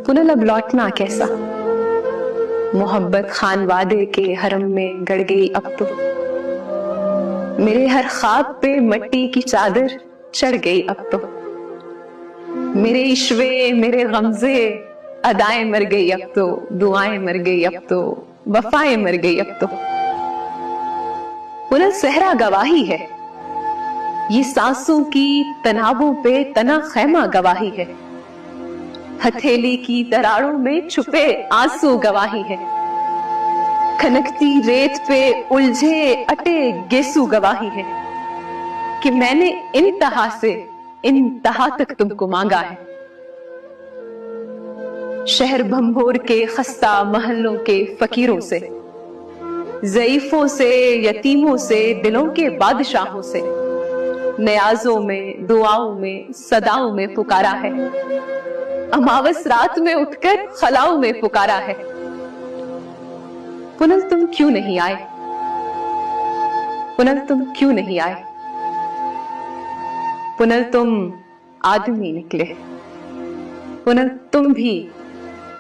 पुनः अब लौटना कैसा, मोहब्बत खान वादे के हरम में गड़ गई अब तो। मेरे हर ख्वाब पे मट्टी की चादर चढ़ गई अब तो। मेरे इश्वे मेरे गमजे अदाएं मर गई अब तो, दुआएं मर गई अब तो, वफाएं मर गई अब तो। पुनः सहरा गवाही है, ये सांसों की तनावों पे तना खैमा गवाही है। हथेली की दरारों में छुपे आंसू गवाही है। खनकती रेत पे उलझे अटे गेसू गवाही है कि मैंने इंतहा से इंतहा तक तुमको मांगा है। शहर भंभोर के खस्ता महलों के फकीरों से, ज़ईफों से, यतीमों से, दिलों के बादशाहों से, नियाजों में, दुआओं में, सदाओं में पुकारा है। अमावस रात में उठकर खलाओं में पुकारा है। पुनः तुम क्यों नहीं आए, पुनः तुम क्यों नहीं आए। पुनः तुम आदमी निकले, पुनः तुम भी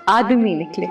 आदमी निकले।